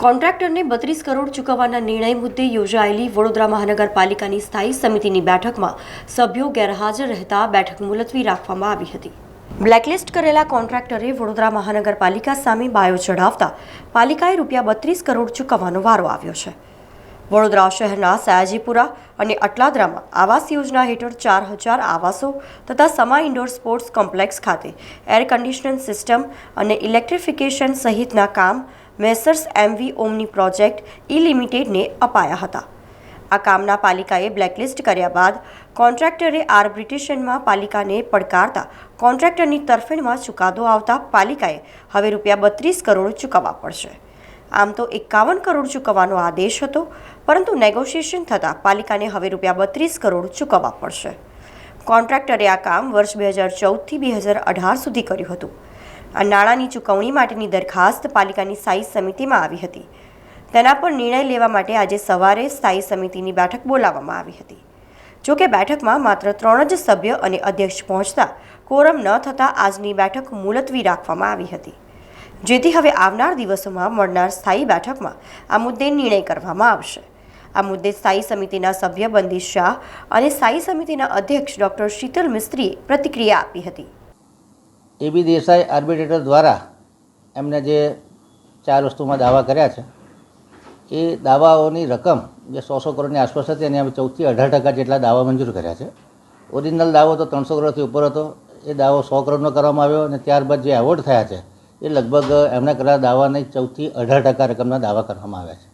કોન્ટ્રાક્ટરને 32 કરોડ ચૂકવવાના નિર્ણય મુદ્દે યોજાયેલી વડોદરા મહાનગરપાલિકાની સ્થાયી સમિતિની બેઠકમાં સભ્યો ગેરહાજર રહેતા બેઠક મુલતવી રાખવામાં આવી હતી। બ્લેકલિસ્ટ કરેલા કોન્ટ્રાક્ટરે વડોદરા મહાનગરપાલિકા સામે બાયો ચઢાવતા પાલિકાએ ₹32 કરોડ ચૂકવવાનો વારો આવ્યો છે। વડોદરા શહેરના સયાજીપુરા અને અટલાદરામાં આવાસ યોજના હેઠળ 4000 આવાસો તથા સમા ઇન્ડોર સ્પોર્ટ્સ કોમ્પ્લેક્સ ખાતે એર કન્ડિશનિંગ સિસ્ટમ અને ઇલેક્ટ્રિફિકેશન સહિતના કામ મેસર્સ એમવી ઓમની પ્રોજેક્ટ ઈ લિમિટેડને અપાયા હતા। આ કામના પાલિકાએ બ્લેકલિસ્ટ કર્યા બાદ કોન્ટ્રાક્ટરે આર્બિટ્રેશનમાં પાલિકાને પડકારતા કોન્ટ્રાક્ટરની તરફેણમાં ચુકાદો આવતા પાલિકાએ હવે ₹32 કરોડ ચૂકવવા પડશે। આમ તો 51 કરોડ ચૂકવવાનો આદેશ હતો, પરંતુ નેગોશિએશન થતાં પાલિકાને હવે ₹32 કરોડ ચૂકવવા પડશે। કોન્ટ્રાક્ટરે આ કામ વર્ષ 2014થી 2018 સુધી કર્યું હતું। આ નાણાંની ચૂકવણી માટેની દરખાસ્ત પાલિકાની સ્થાયી સમિતિમાં આવી હતી। તેના પર નિર્ણય લેવા માટે આજે સવારે સ્થાયી સમિતિની બેઠક બોલાવવામાં આવી હતી। જો કે બેઠકમાં માત્ર 3 જ સભ્ય અને અધ્યક્ષ પહોંચતા કોરમ ન થતાં આજની બેઠક મુલતવી રાખવામાં આવી હતી, જેથી હવે આવનાર દિવસોમાં મળનાર સ્થાયી બેઠકમાં આ મુદ્દે નિર્ણય કરવામાં આવશે। આ મુદ્દે સ્થાયી સમિતિના સભ્ય બંદીશ શાહ અને સ્થાયી સમિતિના અધ્યક્ષ ડૉક્ટર શીતલ મિસ્ત્રીએ પ્રતિક્રિયા આપી હતી। એબી દેસાઈ આર્બિટ્રેટર દ્વારા એમને જે 4 વસ્તુમાં દાવા કર્યા છે એ દાવાઓની રકમ જે 100 કરોડની આસપાસ હતી અને અમે 14 થી 18% જેટલા દાવા મંજૂર કર્યા છે। ઓરિજિનલ દાવો તો 300 કરોડથી ઉપર હતો, એ દાવો 100 કરોડનો કરવામાં આવ્યો અને ત્યારબાદ જે એવોર્ડ થયા છે એ લગભગ એમણે કરેલા દાવાને 14 થી 18% રકમના દાવા કરવામાં આવ્યા છે।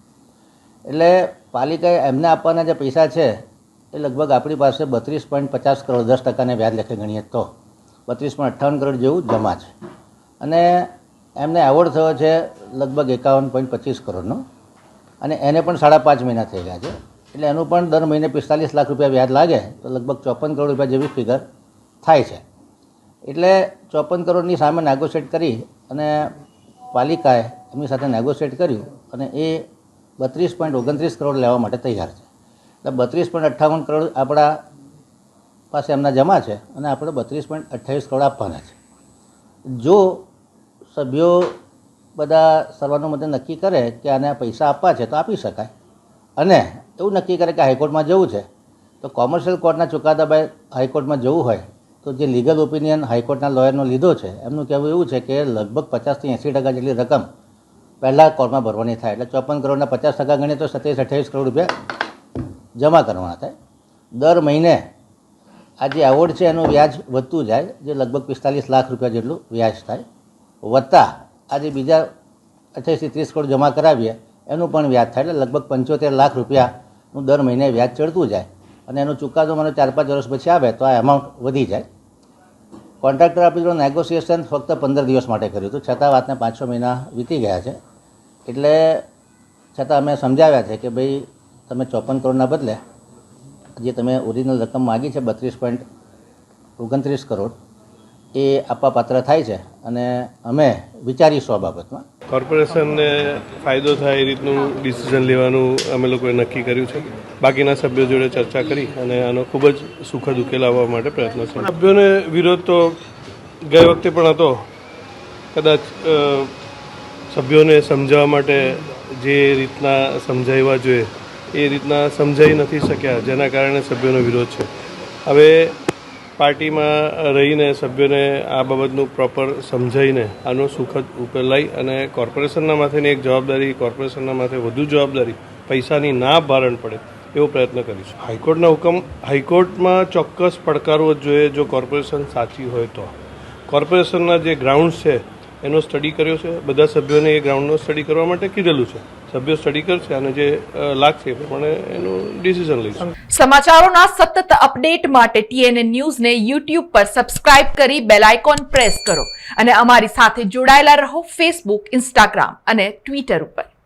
એટલે પાલિકાએ એમને આપવાના જે પૈસા છે એ લગભગ આપણી પાસે 32.50 કરોડ 10% વ્યાજ લેખે ગણીએ તો 32.58 કરોડ જેવું જમા છે અને એમને એવોર્ડ થયો છે લગભગ 51.25 કરોડનો અને એને પણ 5.5 મહિના થઈ ગયા છે। એટલે એનું પણ દર મહિને 45 લાખ રૂપિયા વ્યાજ લાગે તો લગભગ 54 કરોડ રૂપિયા જેવી ફિગર થાય છે। એટલે 54 કરોડની સામે નેગોશિએટ કરી અને પાલિકાએ એમની સાથે નેગોશિએટ કર્યું અને એ 32.29 કરોડ લેવા માટે તૈયાર છે। એટલે 32.58 કરોડ આપણા પાસે એમના જમા છે અને આપણે 32.28 કરોડ આપવાના છે। જો સભ્યો બધા સર્વાનુમતે નક્કી કરે કે આને પૈસા આપવા છે તો આપી શકાય, અને એવું નક્કી કરે કે હાઈકોર્ટમાં જવું છે તો કોમર્શિયલ કોર્ટના ચુકાદા બાદ હાઈકોર્ટમાં જવું હોય તો જે લીગલ ઓપિનિયન હાઈકોર્ટના લોયરનો લીધો છે એમનું કહેવું એવું છે કે લગભગ 50 થી 80% જેટલી રકમ પહેલાં કોર્ટમાં ભરવાની થાય। એટલે 54 કરોડના 50% ગણીએ તો 27-28 કરોડ રૂપિયા જમા કરવાના થાય। દર મહિને આ જે એવોર્ડ છે એનું વ્યાજ વધતું જાય, જે લગભગ 45 લાખ રૂપિયા જેટલું વ્યાજ થાય, વત્તા આજે બીજા 28 થી 30 કરોડ જમા કરાવીએ એનું પણ વ્યાજ થાય, એટલે લગભગ 75 લાખ રૂપિયાનું દર મહિને વ્યાજ ચડતું જાય અને એનો ચુકાદો મને 4-5 વર્ષ પછી આવે તો આ એમાઉન્ટ વધી જાય। કોન્ટ્રાક્ટર આપણી નેગોશિએશન ફક્ત 15 દિવસ માટે કર્યું હતું, છતાં વાતને 5-6 મહિના વીતી ગયા છે। એટલે છતાં અમે સમજાવ્યા છે કે ભાઈ તમે 54 કરોડના બદલે જે તમે ઓરિજિનલ રકમ માગી છે 32.29 કરોડ એ આપવા પાત્ર થાય છે અને અમે વિચારીશું આ બાબતમાં। કોર્પોરેશનને ફાયદો થાય એ રીતનું ડિસિઝન લેવાનું અમે લોકોએ નક્કી કર્યું છે। બાકીના સભ્યો જોડે ચર્ચા કરી અને આનો ખૂબ જ સુખદ ઉકેલ આવવા માટે પ્રયત્નશીલ। સભ્યોને વિરોધ તો ગઈ વખતે પણ હતો, કદાચ સભ્યોને સમજાવવા માટે જે રીતના સમજાવવા જોઈએ એ રીતના સમજાઈ નથી શક્યા, જેના કારણે સભ્યોનો વિરોધ છે। હવે પાર્ટીમાં રહીને સભ્યોને આ બાબતનું પ્રોપર સમજાવીને આનો સુખદ ઉકેલ લઈ અને કોર્પોરેશનના માથેની એક જવાબદારી, કોર્પોરેશનના માથે વધુ જવાબદારી, પૈસાની ના ભારણ પડે એવો પ્રયત્ન કરીશું। હાઈકોર્ટના હુકમ હાઈકોર્ટમાં ચોક્કસ પડકારવો જ જોઈએ જો કોર્પોરેશન સાચી હોય તો। કોર્પોરેશનના જે ગ્રાઉન્ડ્સ છે એનો સ્ટડી કર્યો છે, બધા સભ્યોને એ ગ્રાઉન્ડનો સ્ટડી કરવા માટે કીધેલું છે। સભ્યો સ્ટડી કરશે અને જે લાગશે એ પ્રમાણે એનું ડિસિઝન લઈશું। સમાચારોના સતત અપડેટ માટે TNN ન્યૂઝને YouTube પર સબસ્ક્રાઇબ કરી બેલ આઇકોન પ્રેસ કરો અને અમારી સાથે જોડાયેલા રહો Facebook, Instagram અને Twitter ઉપર।